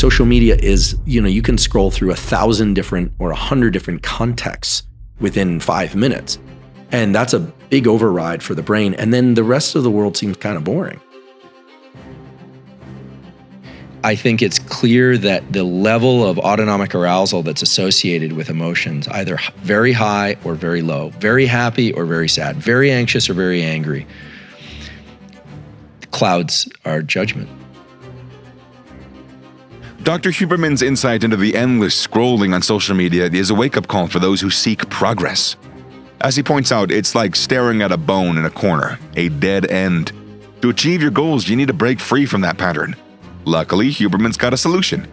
social media is, you can scroll through 1,000 different or 100 different contexts within 5 minutes. And that's a big override for the brain. And then the rest of the world seems kind of boring. I think it's clear that the level of autonomic arousal that's associated with emotions, either very high or very low, very happy or very sad, very anxious or very angry, clouds our judgment. Dr. Huberman's insight into the endless scrolling on social media is a wake-up call for those who seek progress. As he points out, it's like staring at a bone in a corner, a dead end. To achieve your goals, you need to break free from that pattern. Luckily, Huberman's got a solution.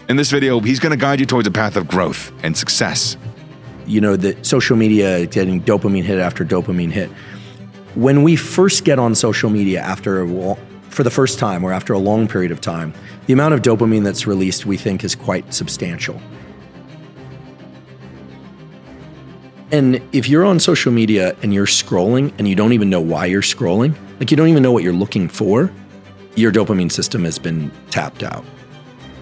In this video, he's going to guide you towards a path of growth and success. The social media getting dopamine hit after dopamine hit. When we first get on social media for the first time or after a long period of time, the amount of dopamine that's released we think is quite substantial. And if you're on social media and you're scrolling and you don't even know why you're scrolling, like you don't even know what you're looking for, your dopamine system has been tapped out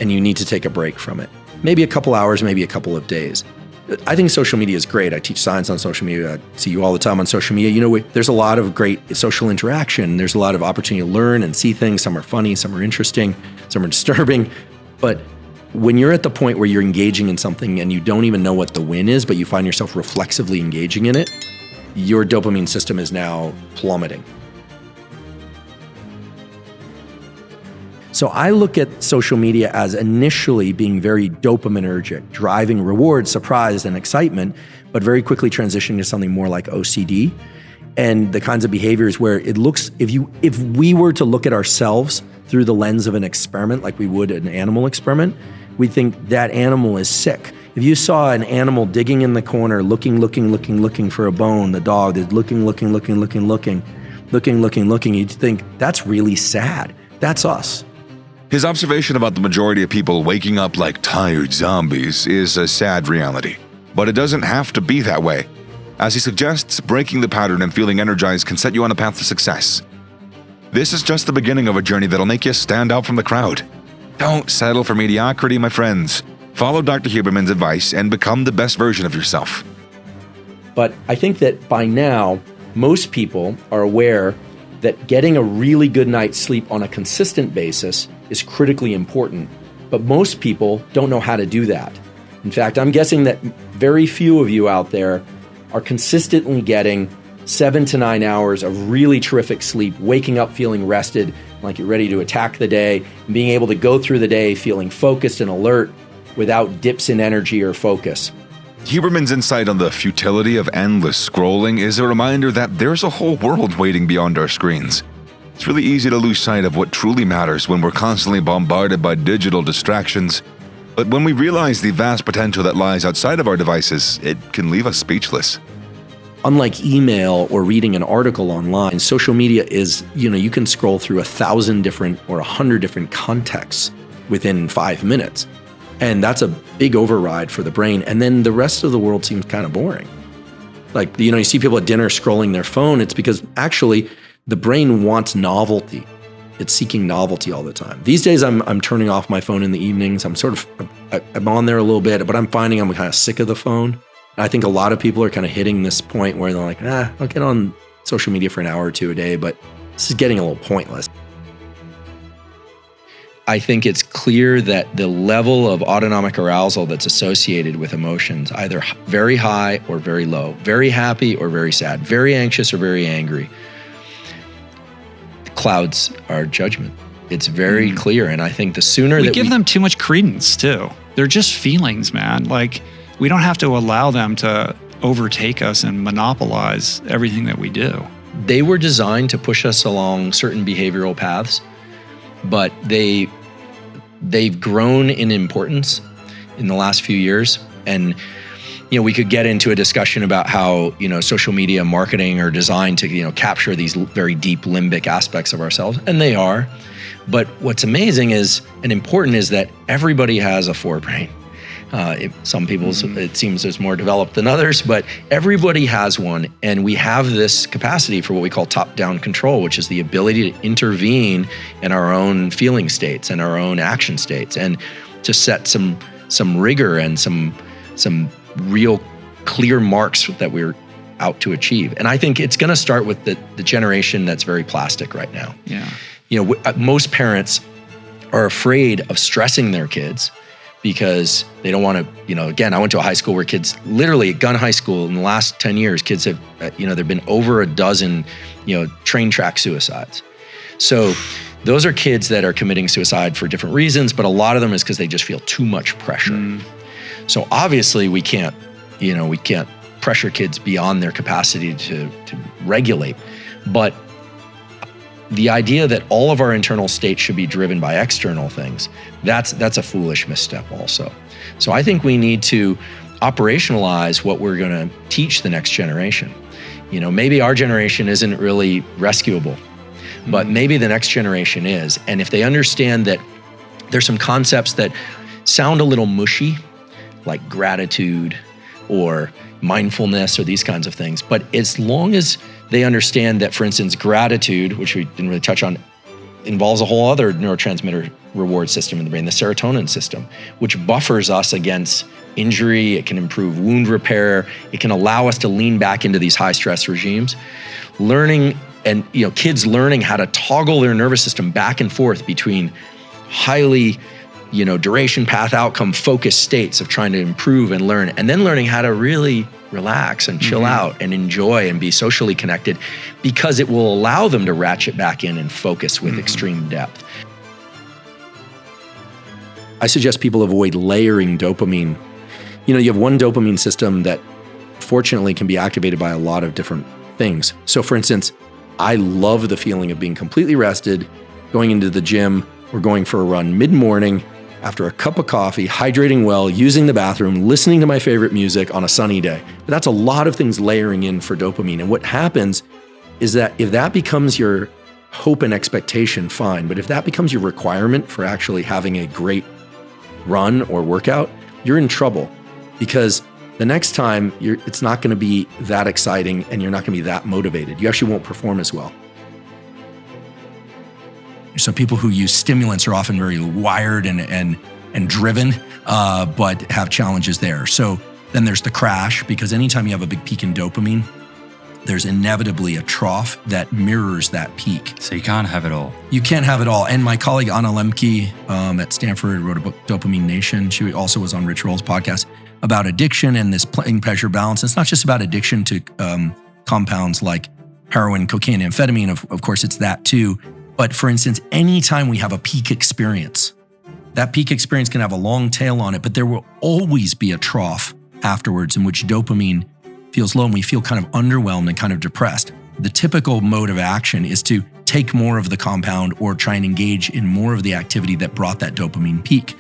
and you need to take a break from it. Maybe a couple hours, maybe a couple of days. I think social media is great. I teach science on social media. I see you all the time on social media. There's a lot of great social interaction. There's a lot of opportunity to learn and see things. Some are funny, some are interesting, some are disturbing. But when you're at the point where you're engaging in something and you don't even know what the win is, but you find yourself reflexively engaging in it, your dopamine system is now plummeting. So I look at social media as initially being very dopaminergic, driving reward, surprise, and excitement, but very quickly transitioning to something more like OCD and the kinds of behaviors where it looks, if we were to look at ourselves through the lens of an experiment like we would an animal experiment, we'd think that animal is sick. If you saw an animal digging in the corner, looking for a bone, the dog is looking, you'd think that's really sad. That's us. His observation about the majority of people waking up like tired zombies is a sad reality. But it doesn't have to be that way. As he suggests, breaking the pattern and feeling energized can set you on a path to success. This is just the beginning of a journey that'll make you stand out from the crowd. Don't settle for mediocrity, my friends. Follow Dr. Huberman's advice and become the best version of yourself. But I think that by now, most people are aware that getting a really good night's sleep on a consistent basis is critically important, but most people don't know how to do that. In fact, I'm guessing that very few of you out there are consistently getting 7 to 9 hours of really terrific sleep, waking up feeling rested, like you're ready to attack the day, and being able to go through the day feeling focused and alert without dips in energy or focus. Huberman's insight on the futility of endless scrolling is a reminder that there's a whole world waiting beyond our screens. It's really easy to lose sight of what truly matters when we're constantly bombarded by digital distractions. But when we realize the vast potential that lies outside of our devices, it can leave us speechless. Unlike email or reading an article online, social media is, you can scroll through 1,000 different or 100 different contexts within 5 minutes. And that's a big override for the brain. And then the rest of the world seems kind of boring. Like, you see people at dinner scrolling their phone. It's because actually the brain wants novelty. It's seeking novelty all the time. These days, I'm turning off my phone in the evenings. I'm on there a little bit, but I'm finding I'm kind of sick of the phone. I think a lot of people are kind of hitting this point where they're like, I'll get on social media for an hour or two a day, but this is getting a little pointless. I think it's clear that the level of autonomic arousal that's associated with emotions, either very high or very low, very happy or very sad, very anxious or very angry, clouds our judgment. It's very clear. And I think the sooner we give them too much credence too. They're just feelings, man. Like, we don't have to allow them to overtake us and monopolize everything that we do. They were designed to push us along certain behavioral paths, but they've grown in importance in the last few years. And we could get into a discussion about how social media marketing are designed to capture these very deep limbic aspects of ourselves, and they are. But what's amazing is and important is that everybody has a forebrain. Some people's it seems is more developed than others, but everybody has one, and we have this capacity for what we call top-down control, which is the ability to intervene in our own feeling states and our own action states. And to set some rigor and some real clear marks that we're out to achieve. And I think it's going to start with the generation that's very plastic right now. Yeah. Most parents are afraid of stressing their kids because they don't want to, again, I went to a high school where kids, literally gun high school, in the last 10 years, kids have, there've been over a dozen, train track suicides. So those are kids that are committing suicide for different reasons, but a lot of them is because they just feel too much pressure. So obviously we can't pressure kids beyond their capacity to regulate. But the idea that all of our internal states should be driven by external things, that's a foolish misstep also. So I think we need to operationalize what we're going to teach the next generation. Maybe our generation isn't really rescuable, but maybe the next generation is. And if they understand that there's some concepts that sound a little mushy, like gratitude or mindfulness or these kinds of things, but as long as they understand that, for instance, gratitude, which we didn't really touch on, involves a whole other neurotransmitter reward system in the brain, the serotonin system, which buffers us against injury. It can improve wound repair. It can allow us to lean back into these high stress regimes. Kids learning how to toggle their nervous system back and forth between highly duration, path, outcome, focused states of trying to improve and learn, and then learning how to really relax and chill out and enjoy and be socially connected, because it will allow them to ratchet back in and focus with extreme depth. I suggest people avoid layering dopamine. You have one dopamine system that fortunately can be activated by a lot of different things. So for instance, I love the feeling of being completely rested, going into the gym or going for a run mid-morning, after a cup of coffee, hydrating well, using the bathroom, listening to my favorite music on a sunny day. But that's a lot of things layering in for dopamine. And what happens is that if that becomes your hope and expectation, fine. But if that becomes your requirement for actually having a great run or workout, you're in trouble, because the next time it's not going to be that exciting and you're not going to be that motivated. You actually won't perform as well. So people who use stimulants are often very wired and driven, but have challenges there. So then there's the crash, because anytime you have a big peak in dopamine, there's inevitably a trough that mirrors that peak. So you can't have it all. You can't have it all. And my colleague Anna Lemke at Stanford wrote a book, Dopamine Nation. She also was on Rich Roll's podcast about addiction and this playing pleasure balance. It's not just about addiction to compounds like heroin, cocaine, amphetamine. Of course, it's that too. But for instance, anytime we have a peak experience, that peak experience can have a long tail on it, but there will always be a trough afterwards in which dopamine feels low and we feel kind of underwhelmed and kind of depressed. The typical mode of action is to take more of the compound or try and engage in more of the activity that brought that dopamine peak.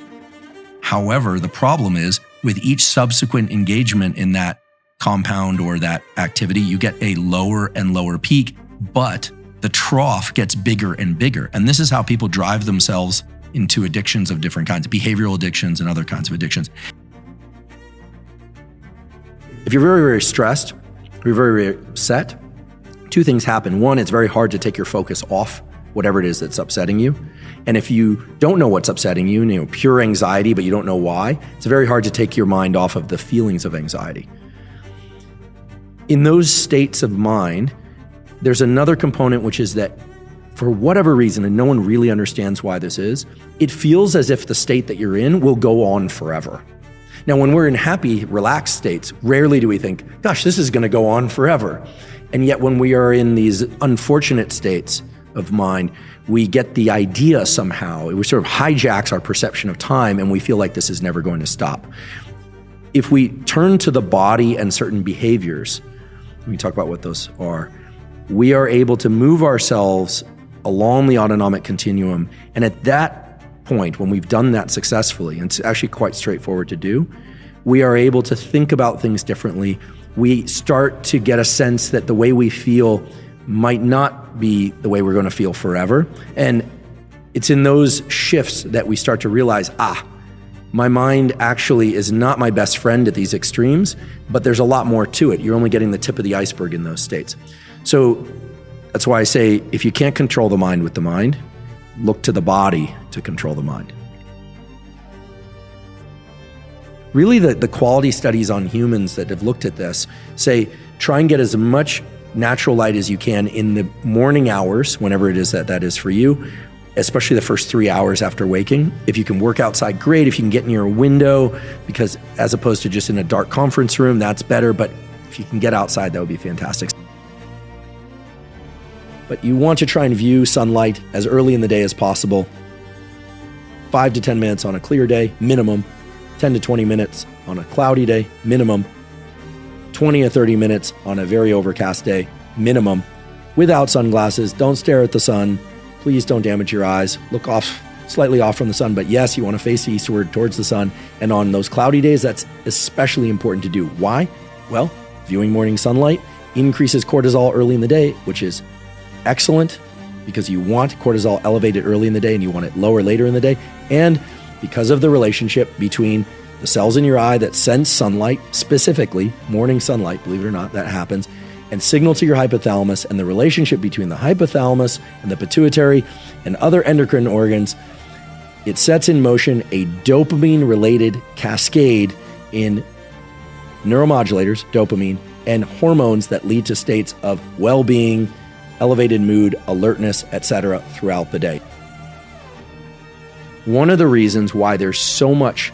However, the problem is with each subsequent engagement in that compound or that activity, you get a lower and lower peak, but the trough gets bigger and bigger. And this is how people drive themselves into addictions of different kinds, behavioral addictions and other kinds of addictions. If you're very, very stressed, you're very, very upset, two things happen. One, it's very hard to take your focus off whatever it is that's upsetting you. And if you don't know what's upsetting you, pure anxiety, but you don't know why, it's very hard to take your mind off of the feelings of anxiety. In those states of mind, there's another component, which is that for whatever reason, and no one really understands why this is, it feels as if the state that you're in will go on forever. Now, when we're in happy, relaxed states, rarely do we think, gosh, this is going to go on forever. And yet when we are in these unfortunate states of mind, we get the idea somehow, it sort of hijacks our perception of time, and we feel like this is never going to stop. If we turn to the body and certain behaviors, we talk about what those are, we are able to move ourselves along the autonomic continuum. And at that point, when we've done that successfully, and it's actually quite straightforward to do, we are able to think about things differently. We start to get a sense that the way we feel might not be the way we're going to feel forever. And it's in those shifts that we start to realize, my mind actually is not my best friend at these extremes, but there's a lot more to it. You're only getting the tip of the iceberg in those states. So that's why I say, if you can't control the mind with the mind, look to the body to control the mind. Really, the quality studies on humans that have looked at this say try and get as much natural light as you can in the morning hours, whenever it is that is for you, especially the first 3 hours after waking. If you can work outside, great. If you can get near a window, because as opposed to just in a dark conference room, that's better. But if you can get outside, that would be fantastic. But you want to try and view sunlight as early in the day as possible. 5 to 10 minutes on a clear day, minimum. 10 to 20 minutes on a cloudy day, minimum. 20 or 30 minutes on a very overcast day, minimum. Without sunglasses, don't stare at the sun. Please don't damage your eyes. Look slightly off from the sun, but yes, you want to face eastward towards the sun. And on those cloudy days, that's especially important to do. Why? Well, viewing morning sunlight increases cortisol early in the day, which is excellent because you want cortisol elevated early in the day and you want it lower later in the day. And because of the relationship between the cells in your eye that sense sunlight, specifically morning sunlight, believe it or not, that happens, and signal to your hypothalamus, and the relationship between the hypothalamus and the pituitary and other endocrine organs, it sets in motion a dopamine-related cascade in neuromodulators, dopamine, and hormones that lead to states of well-being, elevated mood, alertness, etc. throughout the day. One of the reasons why there's so much,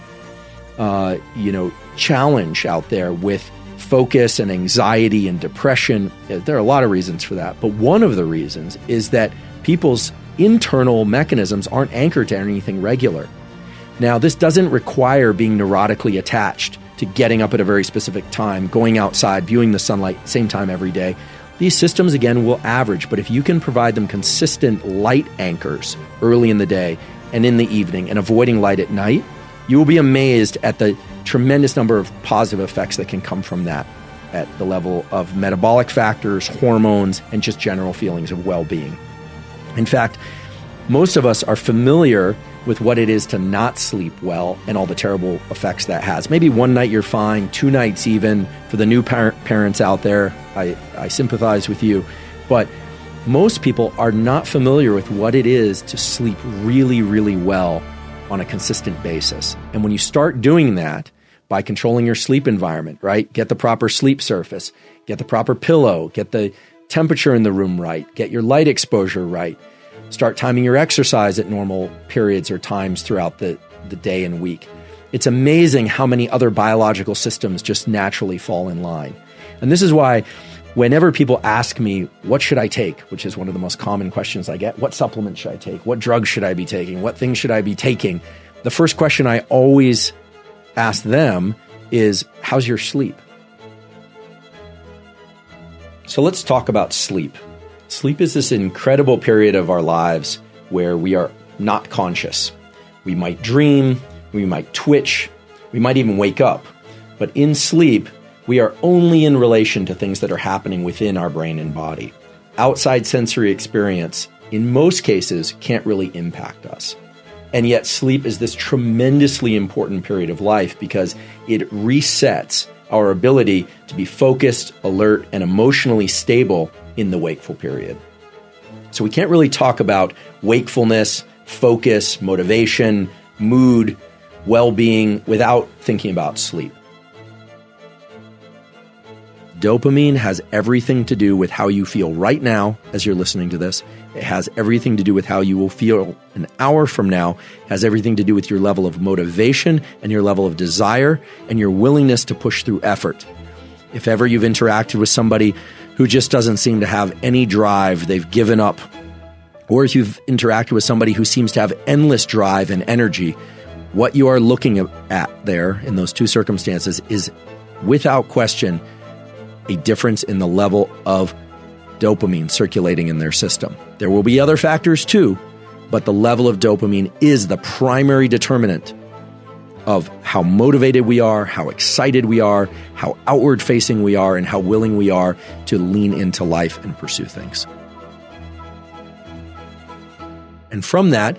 challenge out there with focus and anxiety and depression, there are a lot of reasons for that. But one of the reasons is that people's internal mechanisms aren't anchored to anything regular. Now, this doesn't require being neurotically attached to getting up at a very specific time, going outside, viewing the sunlight same time every day. These systems, again, will average, but if you can provide them consistent light anchors early in the day and in the evening and avoiding light at night, you will be amazed at the tremendous number of positive effects that can come from that at the level of metabolic factors, hormones, and just general feelings of well-being. In fact, most of us are familiar with what it is to not sleep well and all the terrible effects that has. Maybe one night you're fine, 2 nights even. For the new parents out there, I sympathize with you. But most people are not familiar with what it is to sleep really, really well on a consistent basis. And when you start doing that by controlling your sleep environment, right? Get the proper sleep surface, get the proper pillow, get the temperature in the room right, get your light exposure right, start timing your exercise at normal periods or times throughout the day and week. It's amazing how many other biological systems just naturally fall in line. And this is why whenever people ask me, what should I take? Which is one of the most common questions I get. What supplements should I take? What drugs should I be taking? What things should I be taking? The first question I always ask them is, how's your sleep? So let's talk about sleep. Sleep is this incredible period of our lives where we are not conscious. We might dream, we might twitch, we might even wake up. But in sleep, we are only in relation to things that are happening within our brain and body. Outside sensory experience, in most cases, can't really impact us. And yet sleep is this tremendously important period of life because it resets our ability to be focused, alert, and emotionally stable in the wakeful period. So we can't really talk about wakefulness, focus, motivation, mood, well-being without thinking about sleep. Dopamine has everything to do with how you feel right now as you're listening to this. It has everything to do with how you will feel an hour from now. It has everything to do with your level of motivation and your level of desire and your willingness to push through effort. If ever you've interacted with somebody who just doesn't seem to have any drive, they've given up, or if you've interacted with somebody who seems to have endless drive and energy, what you are looking at there in those two circumstances is without question a difference in the level of dopamine circulating in their system. There will be other factors too, but the level of dopamine is the primary determinant of how motivated we are, how excited we are, how outward facing we are, and how willing we are to lean into life and pursue things. And from that,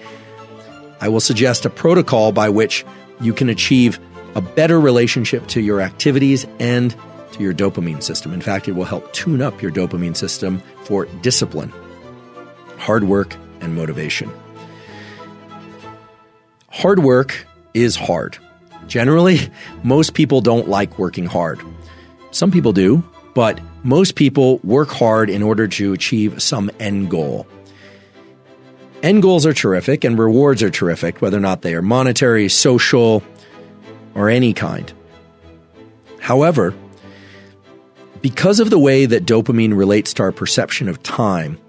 I will suggest a protocol by which you can achieve a better relationship to your activities and to your dopamine system. In fact, it will help tune up your dopamine system for discipline, hard work, and motivation. Hard work is hard. Generally, most people don't like working hard. Some people do, but most people work hard in order to achieve some end goal. End goals are terrific and rewards are terrific, whether or not they are monetary, social, or any kind. However, because of the way that dopamine relates to our perception of time,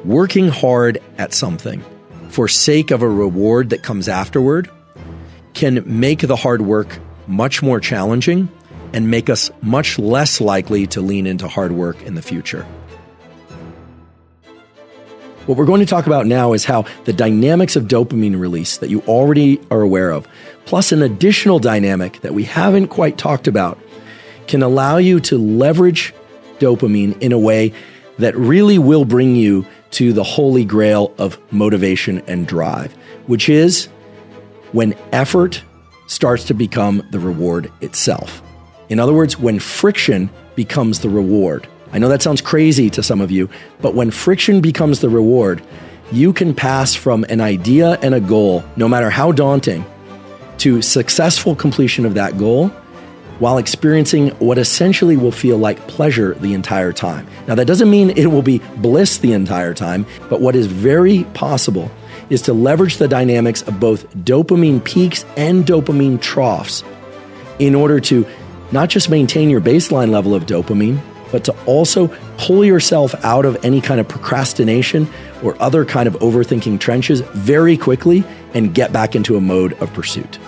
working hard at something for sake of a reward that comes afterward can make the hard work much more challenging and make us much less likely to lean into hard work in the future. What we're going to talk about now is how the dynamics of dopamine release that you already are aware of, plus an additional dynamic that we haven't quite talked about, can allow you to leverage dopamine in a way that really will bring you to the holy grail of motivation and drive, which is when effort starts to become the reward itself. In other words, when friction becomes the reward. I know that sounds crazy to some of you, but when friction becomes the reward, you can pass from an idea and a goal, no matter how daunting, to successful completion of that goal while experiencing what essentially will feel like pleasure the entire time. Now, that doesn't mean it will be bliss the entire time, but what is very possible is to leverage the dynamics of both dopamine peaks and dopamine troughs in order to not just maintain your baseline level of dopamine, but to also pull yourself out of any kind of procrastination or other kind of overthinking trenches very quickly and get back into a mode of pursuit.